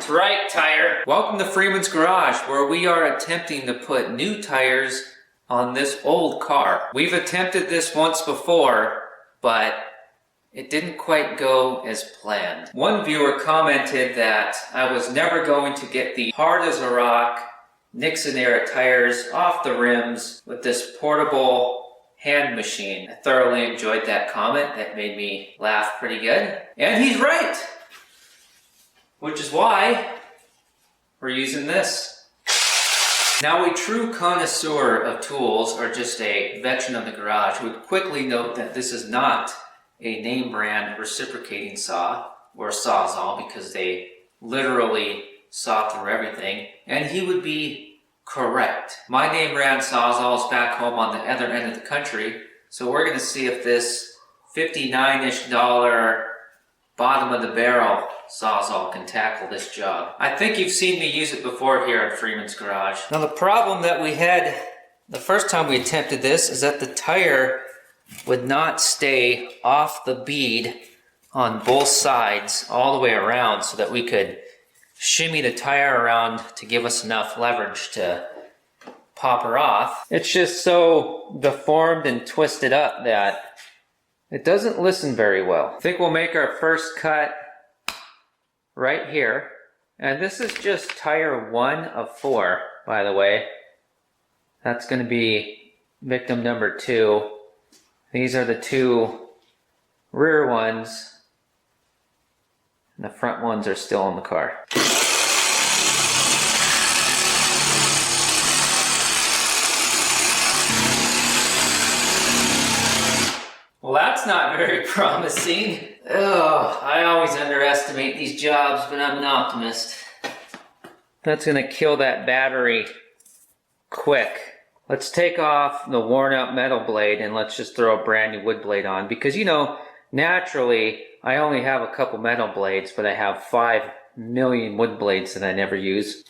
That's right, tire. Welcome to Freeman's Garage, where we are attempting to put new tires on this old car. We've attempted this once before, but it didn't quite go as planned. One viewer commented that I was never going to get the hard as a rock Nixon era tires off the rims with this portable hand machine. I thoroughly enjoyed that comment. That made me laugh pretty good. And he's right! Which is why we're using this. Now, a true connoisseur of tools, or just a veteran of the garage, would quickly note that this is not a name brand reciprocating saw or sawzall, because they literally saw through everything, and he would be correct. My name brand sawzall is back home on the other end of the country, so we're going to see if this $59-ish bottom of the barrel sawzall can tackle this job. I think you've seen me use it before here at Freeman's Garage. Now, the problem that we had the first time we attempted this is that the tire would not stay off the bead on both sides all the way around so that we could shimmy the tire around to give us enough leverage to pop her off. It's just so deformed and twisted up that it doesn't listen very well. I think we'll make our first cut right here. And this is just tire 1 of 4, by the way. That's going to be victim number 2. These are the 2 rear ones. And the front ones are still in the car. Well, that's not very promising. Oh, I always underestimate these jobs, but I'm an optimist. That's gonna kill that battery quick. Let's take off the worn out metal blade and let's just throw a brand new wood blade on, because, you know, naturally I only have a couple metal blades, but I have 5 million wood blades that I never use.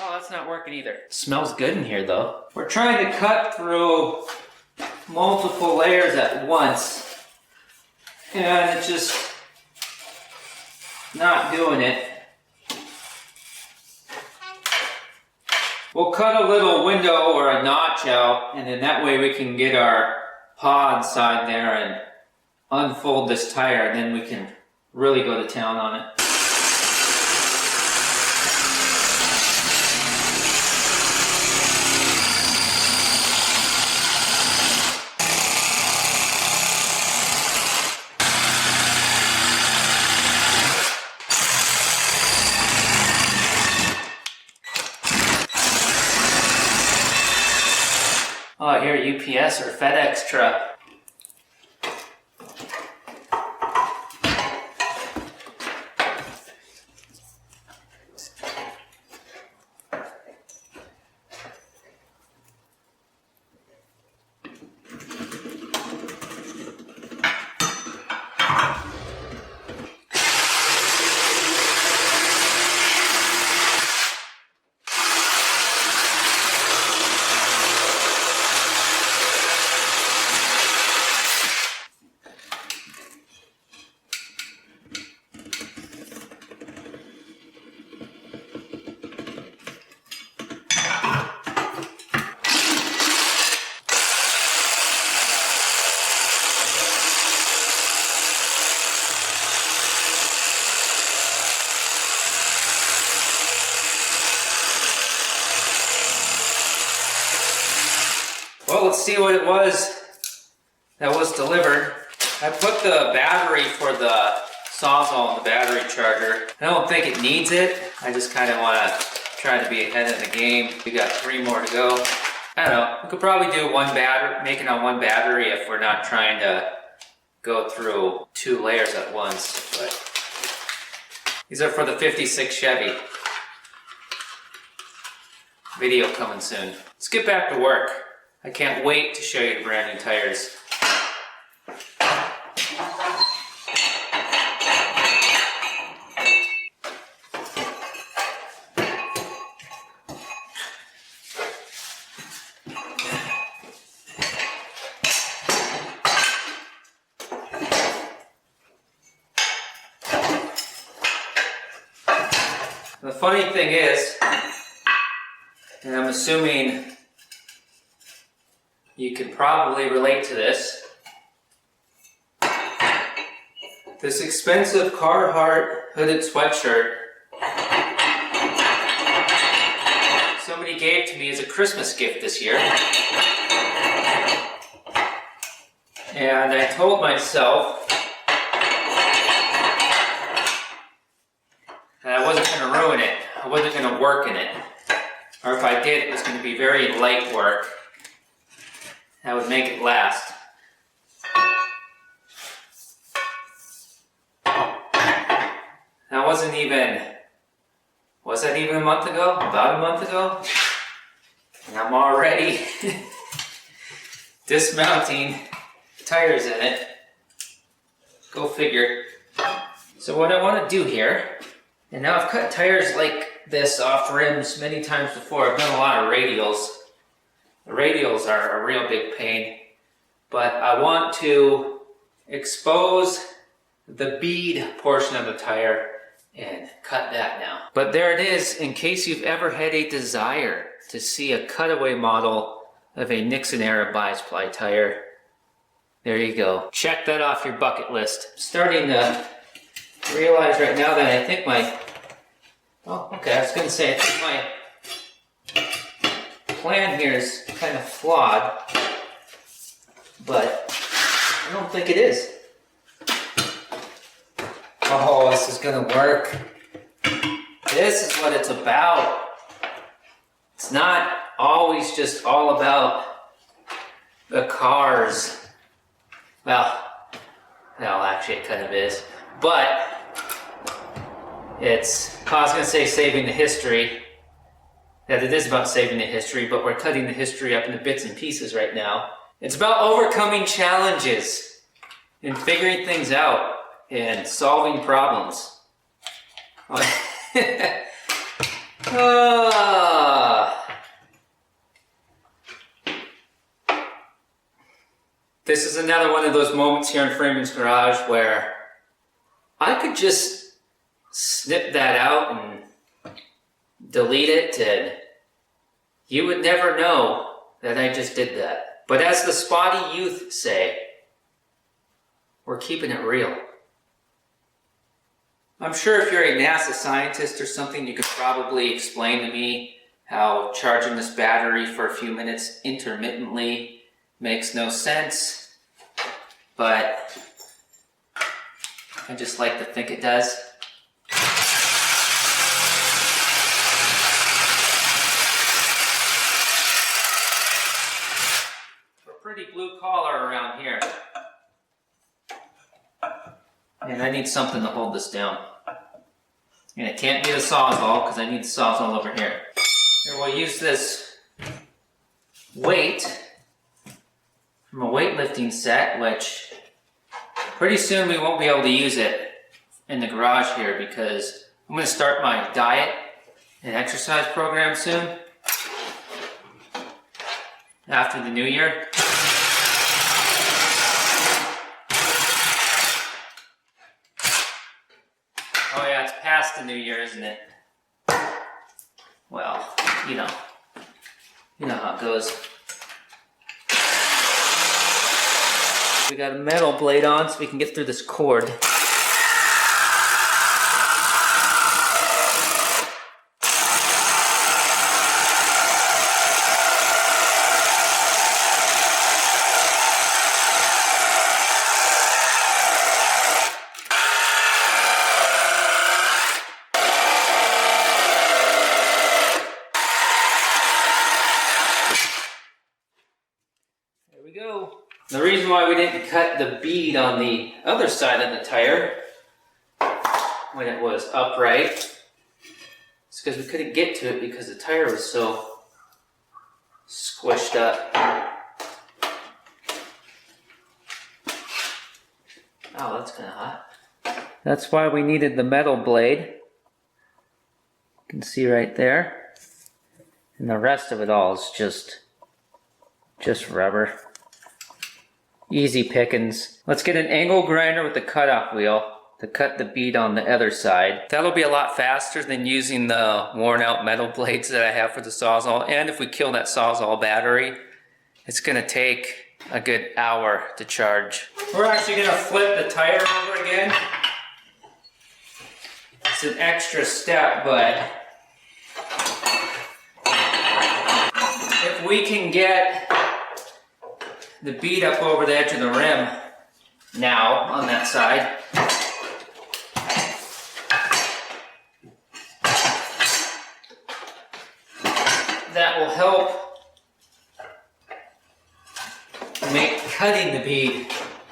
Oh, that's not working either. Smells good in here though. We're trying to cut through multiple layers at once, and it's just not doing it. We'll cut a little window or a notch out, and then that way we can get our paw inside there and unfold this tire, and then we can really go to town on it. Oh, I hear a UPS or FedEx truck. Well, let's see what it was that was delivered. I put the battery for the sawzall in the battery charger. I don't think it needs it. I just kind of want to try to be ahead of the game. We got 3 more to go. I don't know. We could probably do make it on one battery if we're not trying to go through 2 layers at once. But these are for the 56 Chevy. Video coming soon. Let's get back to work. I can't wait to show you the brand new tires. funny thing is, and I'm assuming you can probably relate to this, this expensive Carhartt hooded sweatshirt somebody gave to me as a Christmas gift this year. And I told myself that I wasn't going to ruin it. I wasn't going to work in it. Or if I did, it was going to be very light work. That would make it last. That wasn't even, was that even a month ago? About a month ago? And I'm already dismounting tires in it. Go figure. So what I want to do here, and now I've cut tires like this off rims many times before. I've done a lot of radials. The radials are a real big pain, but I want to expose the bead portion of the tire and cut that now. But there it is, in case you've ever had a desire to see a cutaway model of a Nixon era bi-ply tire. There you go. Check that off your bucket list. I'm starting to realize right now that I think my, oh, okay, I was going to say, I think my plan here is kind of flawed, but I don't think it is. Oh, this is going to work. This is what it's about. It's not always just all about the cars. Well, actually it kind of is. But it's, I was going to say saving the history. That it is about saving the history, but we're cutting the history up into bits and pieces right now. It's about overcoming challenges and figuring things out and solving problems. This is another one of those moments here in Freeman's Garage where I could just snip that out and delete it, and you would never know that I just did that. But as the spotty youth say, we're keeping it real. I'm sure if you're a NASA scientist or something, you could probably explain to me how charging this battery for a few minutes intermittently makes no sense, but I just like to think it does. We're pretty blue collar around here. And I need something to hold this down. And it can't be the Sawzall, because I need the Sawzall over here. Here, we'll use this weight from a weightlifting set, which pretty soon we won't be able to use it in the garage here, because I'm going to start my diet and exercise program soon, after the new year. Oh yeah, it's past the new year, isn't it? Well, you know how it goes. We got a metal blade on so we can get through this cord. The reason why we didn't cut the bead on the other side of the tire when it was upright is because we couldn't get to it because the tire was so squished up. Oh, that's kind of hot. That's why we needed the metal blade. You can see right there. And the rest of it all is just rubber. Easy pickings. Let's get an angle grinder with the cutoff wheel to cut the bead on the other side. That'll be a lot faster than using the worn out metal blades that I have for the Sawzall. And if we kill that Sawzall battery, it's gonna take a good hour to charge. We're actually gonna flip the tire over again. It's an extra step, but if we can get the bead up over the edge of the rim now on that side, that will help make cutting the bead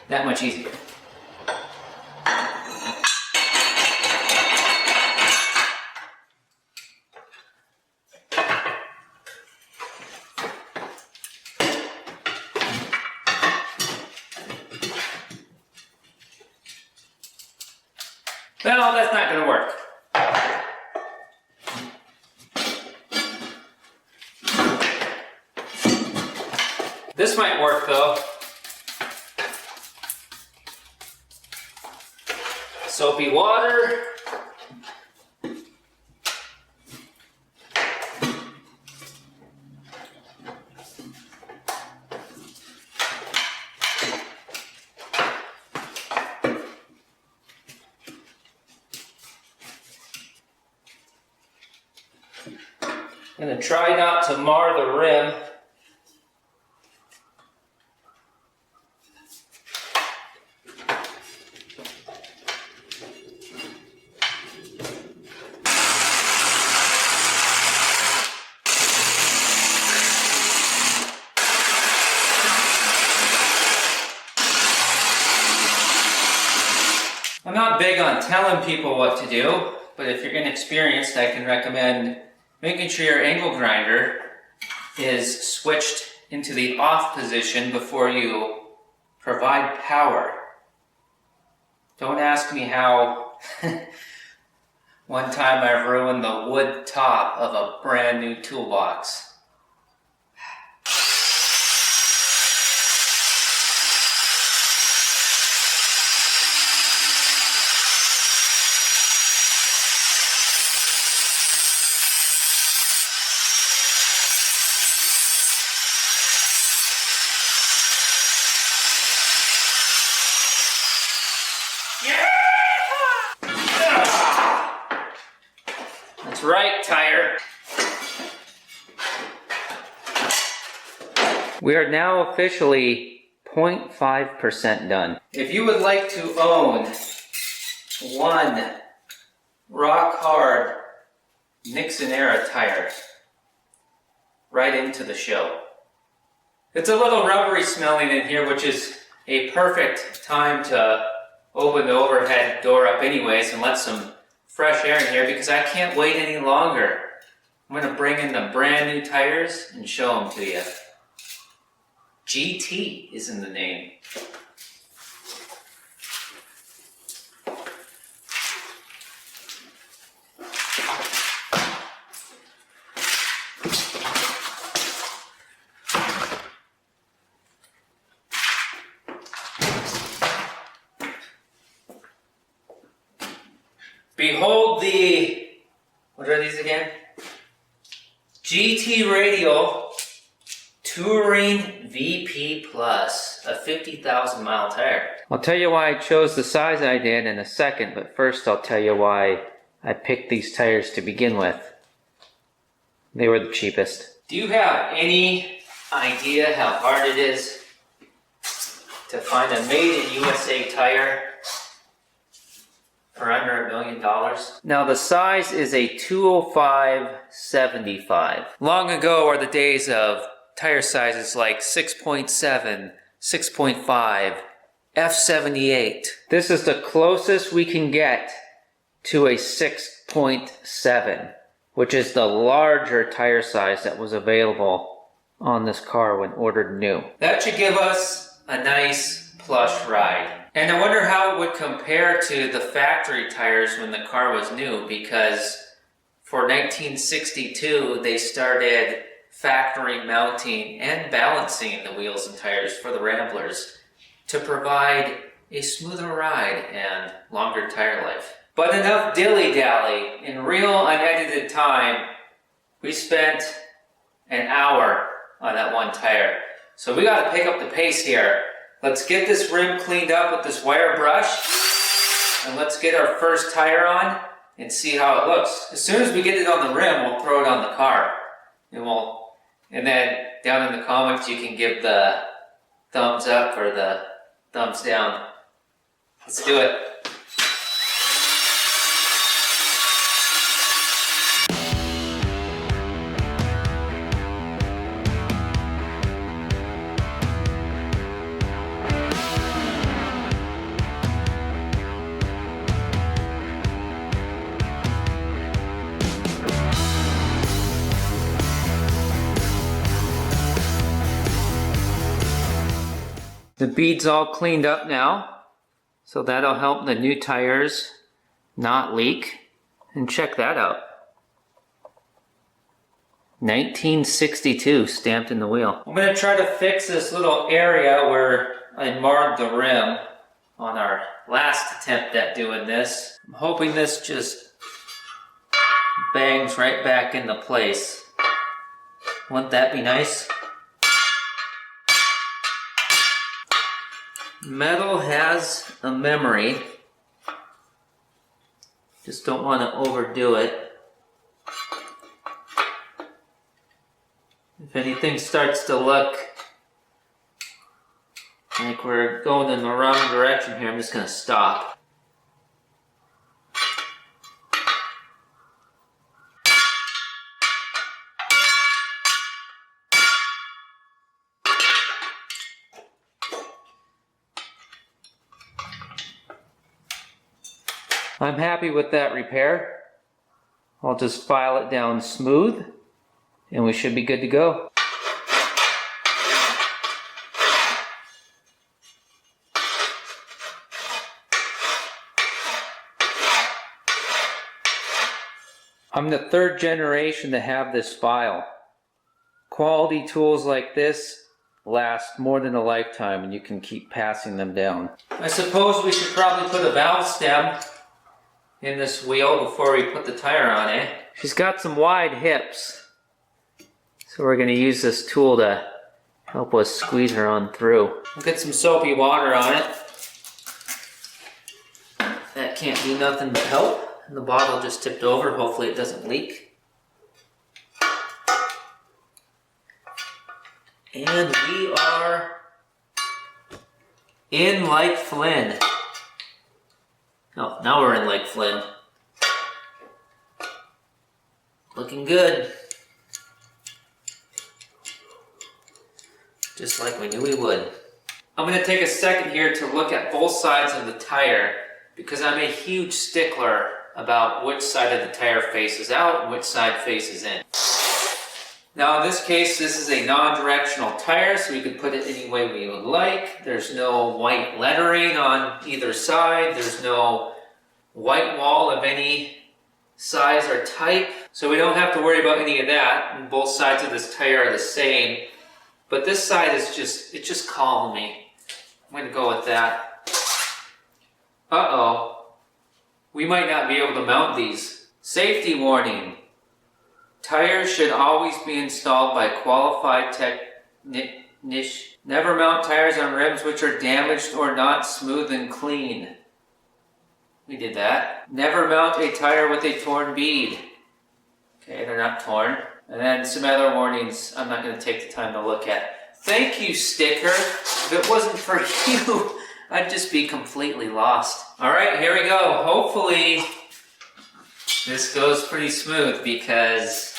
that much easier. No, that's not going to work. This might work though. Soapy water. I'm going to try not to mar the rim. I'm not big on telling people what to do, but if you're inexperienced, I can recommend making sure your angle grinder is switched into the off position before you provide power. Don't ask me how. One time I ruined the wood top of a brand new toolbox. That's right, tire. We are now officially 0.5% done. If you would like to own one rock hard Nixon era tire, right into the show. It's a little rubbery smelling in here, which is a perfect time to open the overhead door up anyways and let some fresh air in here because I can't wait any longer. I'm going to bring in the brand new tires and show them to you. GT is in the name. Behold the, what are these again? GT Radial Touring VP Plus, a 50,000 mile tire. I'll tell you why I chose the size I did in a second, but first I'll tell you why I picked these tires to begin with. They were the cheapest. Do you have any idea how hard it is to find a made in USA tire for under $1 million? Now the size is a 205/75. Long ago are the days of tire sizes like 6.7, 6.5, F78. This is the closest we can get to a 6.7, which is the larger tire size that was available on this car when ordered new. That should give us a nice plush ride. And I wonder how it would compare to the factory tires when the car was new, because for 1962 they started factory mounting and balancing the wheels and tires for the Ramblers to provide a smoother ride and longer tire life. But enough dilly-dally. In real unedited time, we spent an hour on that one tire. So we gotta pick up the pace here. Let's get this rim cleaned up with this wire brush, and let's get our first tire on and see how it looks. As soon as we get it on the rim, we'll throw it on the car. And then down in the comments you can give the thumbs up or the thumbs down. Let's do it. The bead's all cleaned up now, so that'll help the new tires not leak. And check that out. 1962 stamped in the wheel. I'm going to try to fix this little area where I marred the rim on our last attempt at doing this. I'm hoping this just bangs right back into place. Wouldn't that be nice? Metal has a memory. Just don't want to overdo it. If anything starts to look like we're going in the wrong direction here, I'm just going to stop. I'm happy with that repair. I'll just file it down smooth and we should be good to go. I'm the third generation to have this file. Quality tools like this last more than a lifetime and you can keep passing them down. I suppose we should probably put a valve stem in this wheel before we put the tire on, eh? She's got some wide hips, so we're going to use this tool to help us squeeze her on through. We'll get some soapy water on it. That can't be nothing but help. And the bottle just tipped over. Hopefully it doesn't leak. And we are in like Flynn. Oh, now we're in Lake Flynn. Looking good. Just like we knew we would. I'm going to take a second here to look at both sides of the tire because I'm a huge stickler about which side of the tire faces out and which side faces in. Now in this case, this is a non-directional tire, so we can put it any way we would like. There's no white lettering on either side. There's no white wall of any size or type. So we don't have to worry about any of that. And both sides of this tire are the same. But this side is just calling me. I'm going to go with that. Uh-oh. We might not be able to mount these. Safety warning. Tires should always be installed by qualified technicians. Never mount tires on rims which are damaged or not smooth and clean. We did that. Never mount a tire with a torn bead. Okay, they're not torn. And then some other warnings I'm not going to take the time to look at. Thank you, sticker. If it wasn't for you, I'd just be completely lost. Alright, here we go. Hopefully this goes pretty smooth because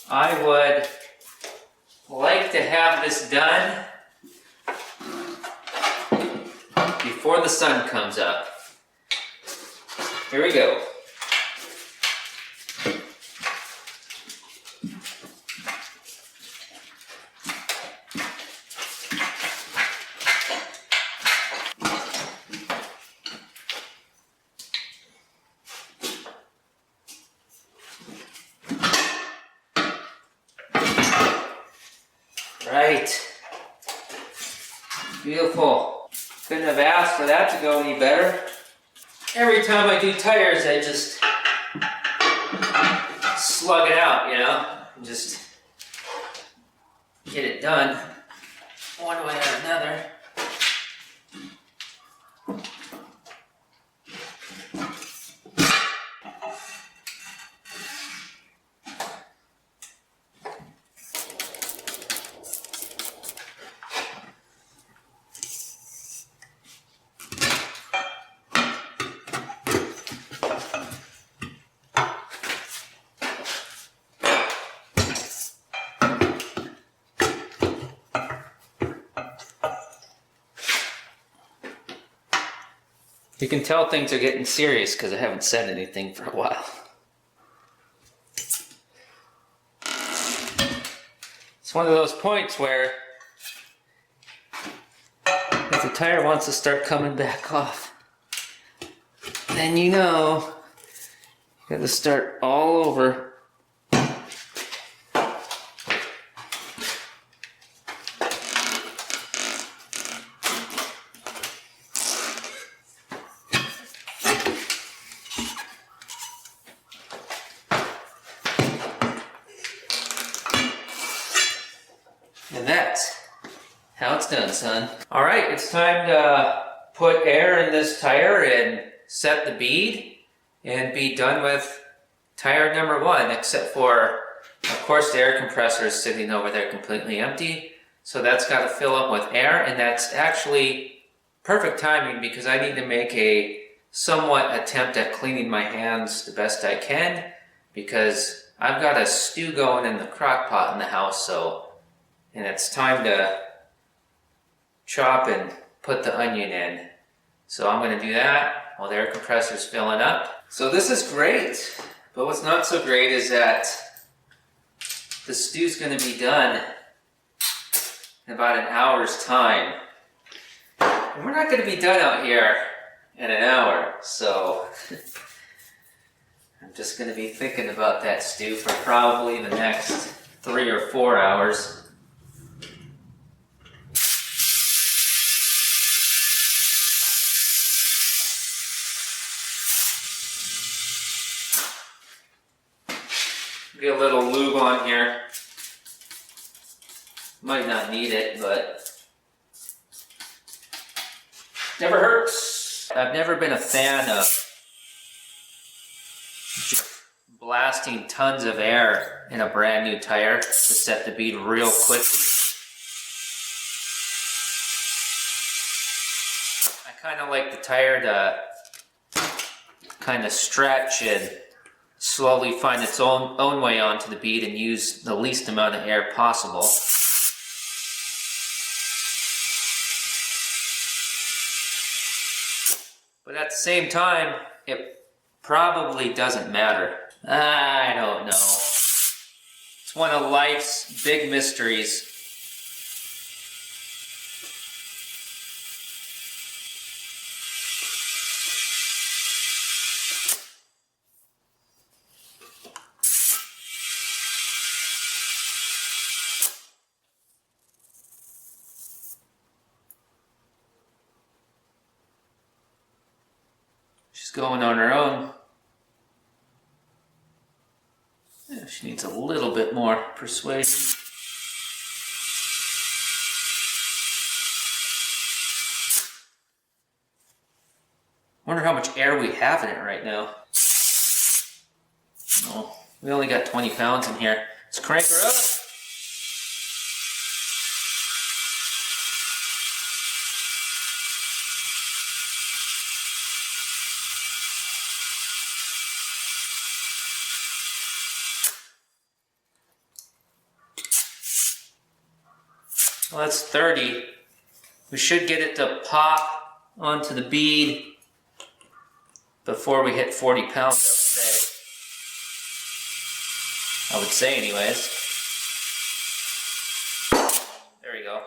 I would like to have this done before the sun comes up. Here we go. Right. Beautiful. Couldn't have asked for that to go any better. Every time I do tires, I just slug it out, you know? And just get it done one way or another. You can tell things are getting serious because I haven't said anything for a while. It's one of those points where if the tire wants to start coming back off, then you know you got to start all over. And that's how it's done, son. All right, it's time to put air in this tire and set the bead and be done with tire number 1, except for, of course, the air compressor is sitting over there completely empty. So that's got to fill up with air, and that's actually perfect timing because I need to make a somewhat attempt at cleaning my hands the best I can because I've got a stew going in the crock pot in the house, and it's time to chop and put the onion in. So I'm going to do that while the air compressor's filling up. So this is great, but what's not so great is that the stew's going to be done in about an hour's time. And we're not going to be done out here in an hour, so I'm just going to be thinking about that stew for probably the next 3 or 4 hours. Get a little lube on here. Might not need it, but never hurts. I've never been a fan of just blasting tons of air in a brand new tire to set the bead real quickly. I kind of like the tire to kind of stretch and slowly find its own way onto the bead and use the least amount of air possible. But at the same time, it probably doesn't matter. I don't know. It's one of life's big mysteries. She's going on her own. Yeah, she needs a little bit more persuasion. Wonder how much air we have in it right now. No, we only got 20 pounds in here. Let's crank her up. Well, that's 30. We should get it to pop onto the bead before we hit 40 pounds, I would say anyways. There we go.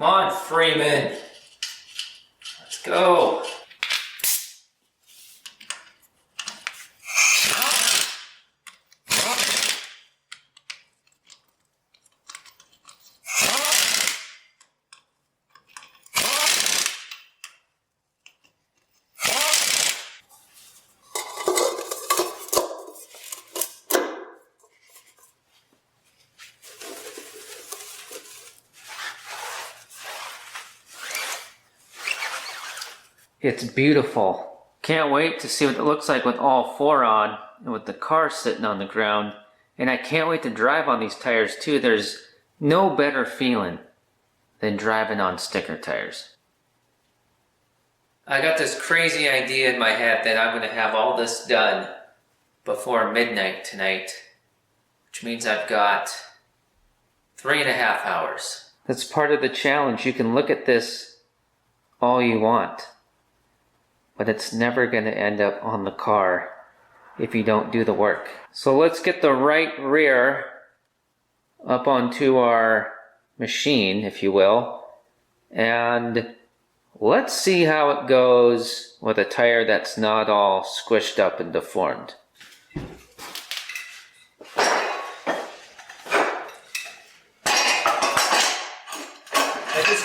Come on, Freeman. Let's go. It's beautiful. Can't wait to see what it looks like with all four on and with the car sitting on the ground. And I can't wait to drive on these tires too. There's no better feeling than driving on sticker tires. I got this crazy idea in my head that I'm going to have all this done before midnight tonight, which means I've got 3.5 hours. That's part of the challenge. You can look at this all you want, but it's never going to end up on the car if you don't do the work. So let's get the right rear up onto our machine, if you will, and let's see how it goes with a tire that's not all squished up and deformed.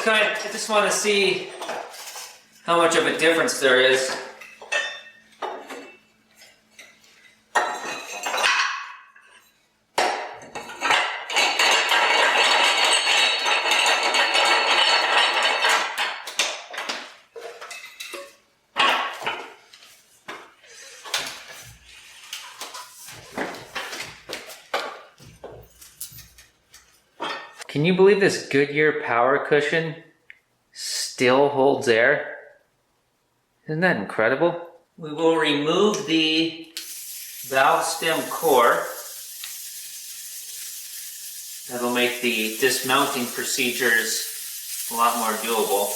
I just want to see how much of a difference there is. Can you believe this Goodyear power cushion still holds air? Isn't that incredible? We will remove the valve stem core. That'll make the dismounting procedures a lot more doable.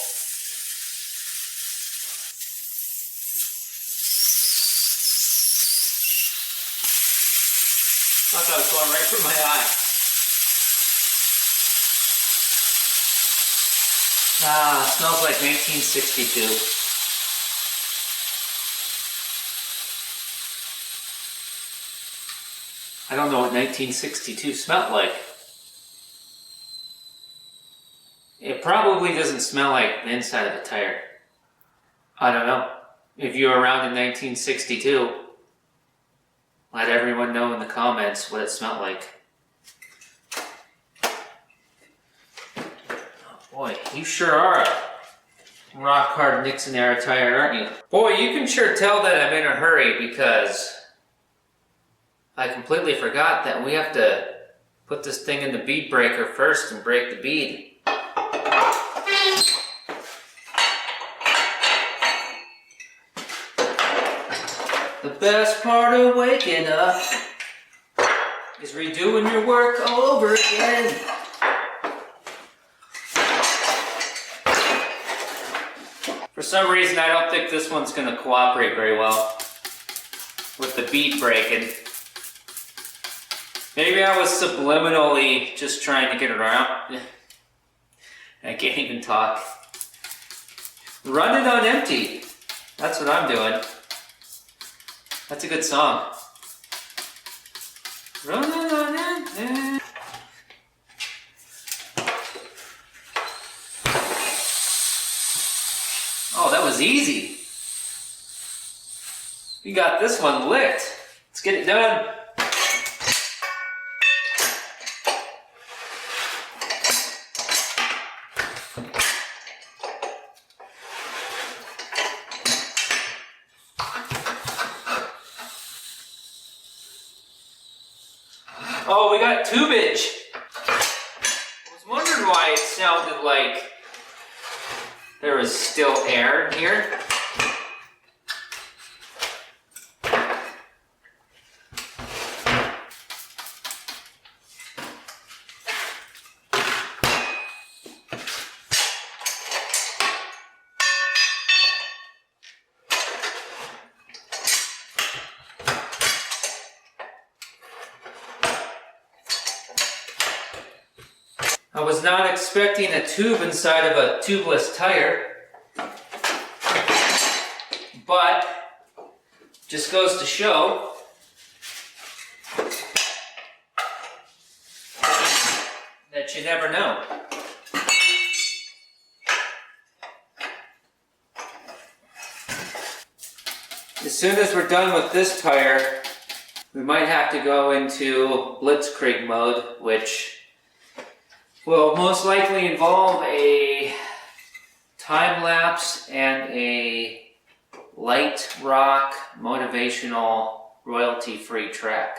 Thought that was going right through my eye. Ah, it smells like 1962. I don't know what 1962 smelled like. It probably doesn't smell like the inside of a tire. I don't know. If you were around in 1962, let everyone know in the comments what it smelled like. Boy, you sure are a rock-hard Nixon era tire, aren't you? Boy, you can sure tell that I'm in a hurry because I completely forgot that we have to put this thing in the bead breaker first and break the bead. The best part of waking up is redoing your work all over again. For some reason, I don't think this one's going to cooperate very well with the bead breaking. Maybe I was subliminally just trying to get it around. I can't even talk. Run it on empty. That's what I'm doing. That's a good song. Run it on empty. Oh, that was easy. We got this one licked. Let's get it done. Oh, we got tubage. I was wondering why it sounded like there was still air in here. I was not expecting a tube inside of a tubeless tire, but just goes to show that you never know. As soon as we're done with this tire, we might have to go into blitzkrieg mode, which will most likely involve a time lapse and a light rock motivational royalty-free track.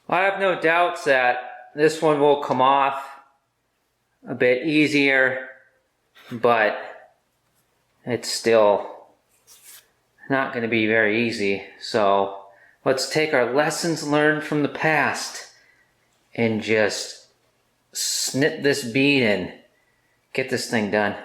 I have no doubts that this one will come off a bit easier, but it's still not going to be very easy. So let's take our lessons learned from the past and just snip this bead and get this thing done.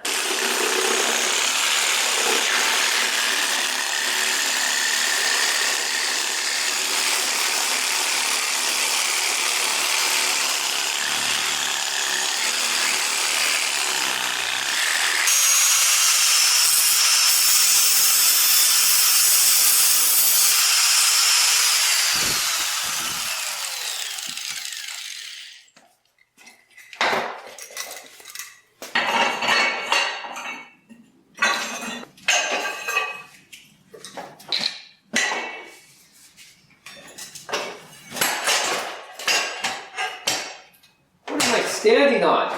Standing on.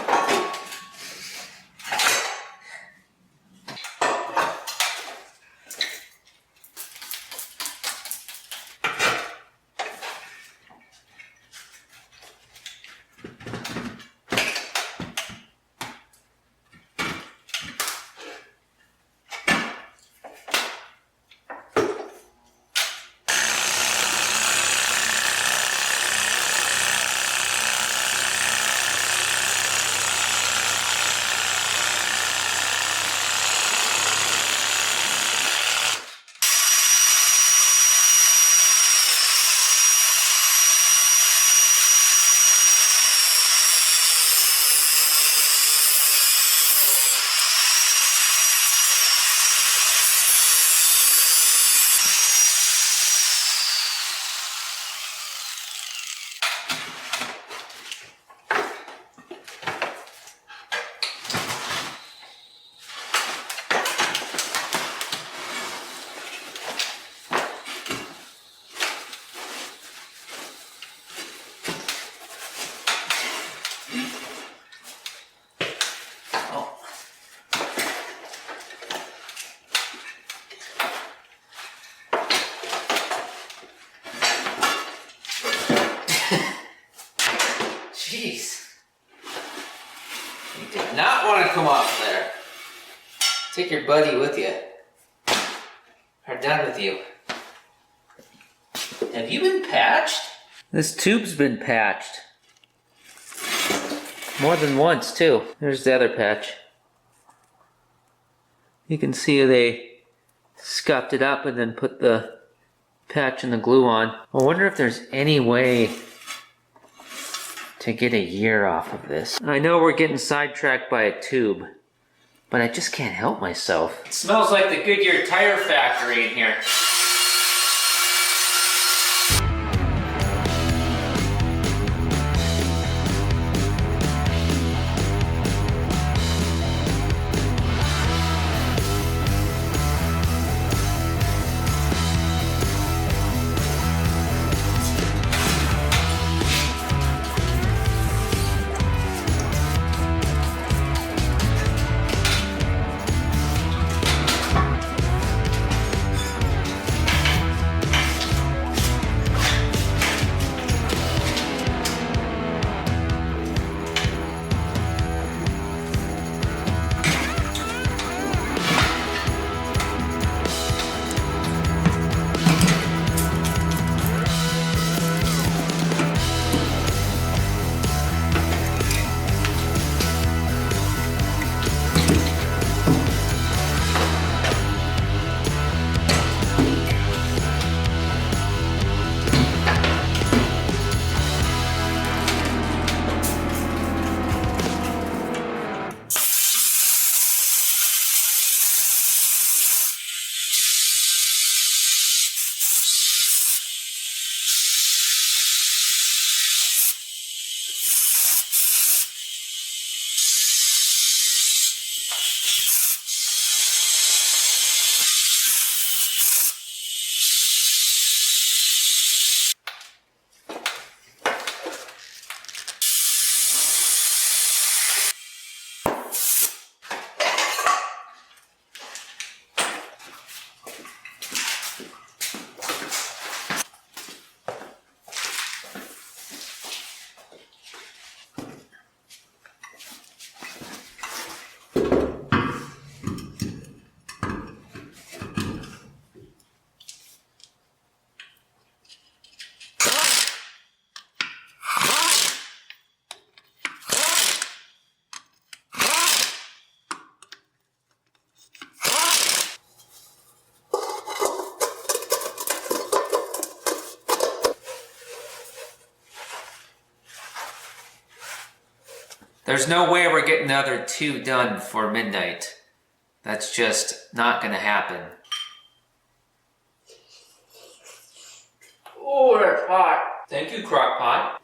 Jeez. You did not want to come off there. Take your buddy with you. We're done with you. Have you been patched? This tube's been patched. More than once, too. There's the other patch. You can see they scuffed it up and then put the patch and the glue on. I wonder if there's any way to get a year off of this. I know we're getting sidetracked by a tube, but I just can't help myself. It smells like the Goodyear tire factory in here. There's no way we're getting the other 2 done before midnight. That's just not gonna happen. Oh, that's hot. Thank you, Crock-Pot.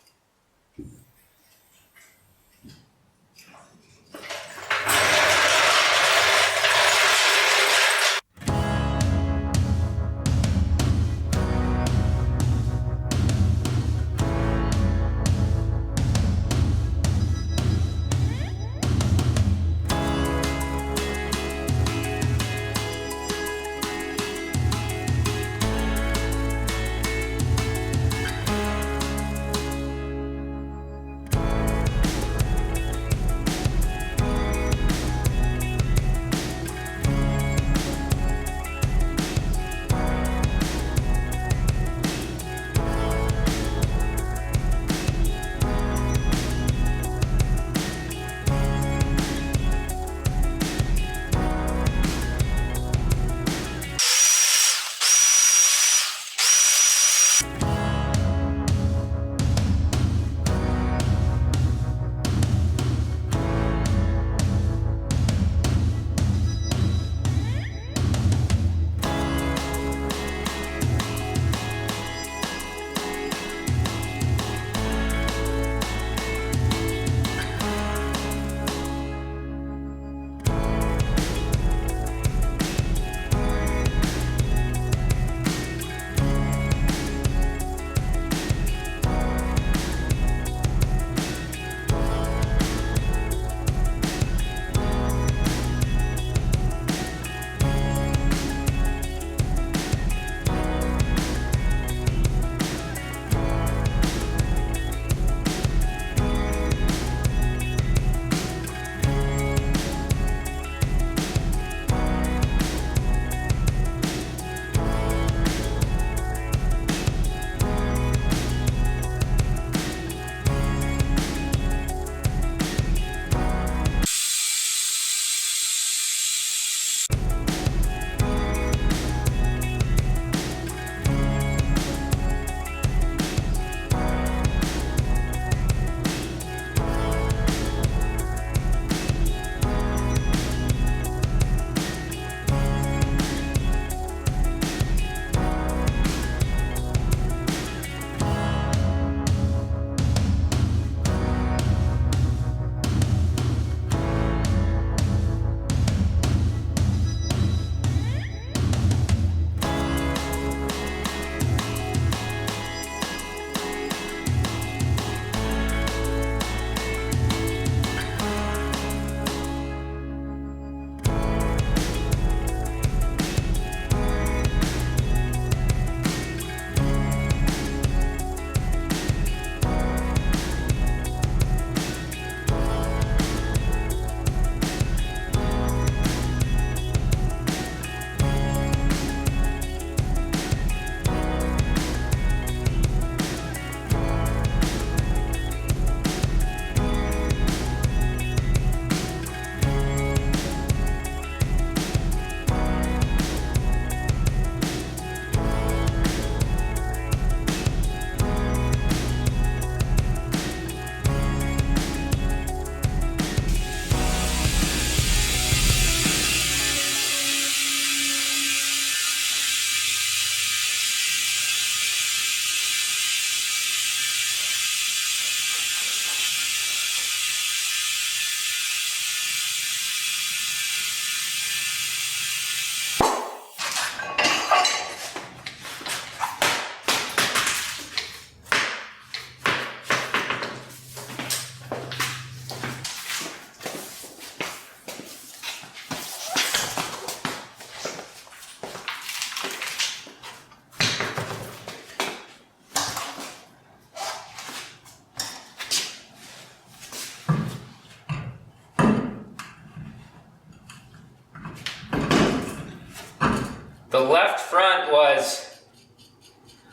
The left front was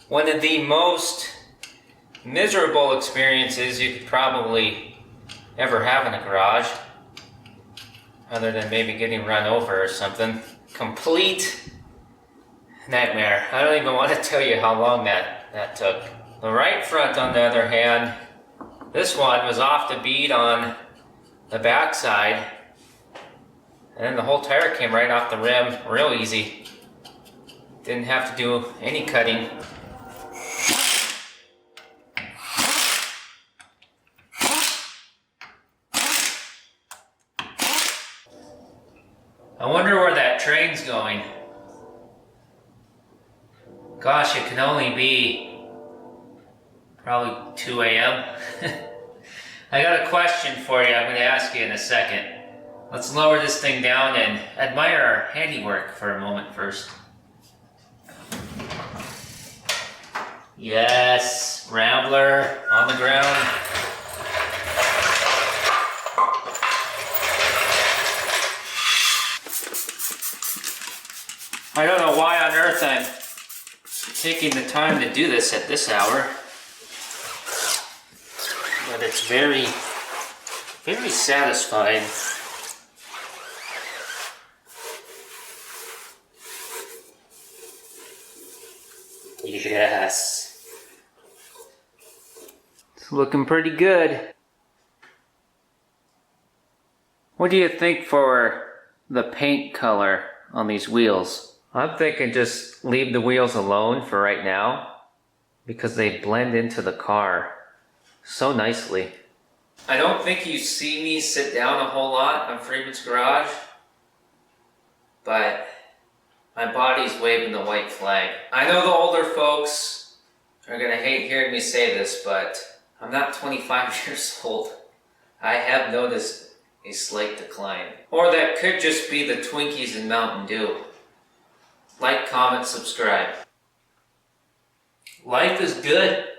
one of the most miserable experiences you could probably ever have in a garage, other than maybe getting run over or something. Complete nightmare. I don't even want to tell you how long that took. The right front, on the other hand, this one was off the beat on the back side, and then the whole tire came right off the rim, real easy. Didn't have to do any cutting. I wonder where that train's going. Gosh, it can only be probably 2 a.m. I got a question for you I'm going to ask you in a second. Let's lower this thing down and admire our handiwork for a moment first. Yes, Rambler on the ground. I don't know why on earth I'm taking the time to do this at this hour, but it's very, very satisfying. Yes. It's looking pretty good. What do you think for the paint color on these wheels? I'm thinking just leave the wheels alone for right now because they blend into the car so nicely. I don't think you see me sit down a whole lot on Freeman's garage, but my body's waving the white flag. I know the older folks are gonna hate hearing me say this, but I'm not 25 years old. I have noticed a slight decline. Or that could just be the Twinkies and Mountain Dew. Like, comment, subscribe. Life is good.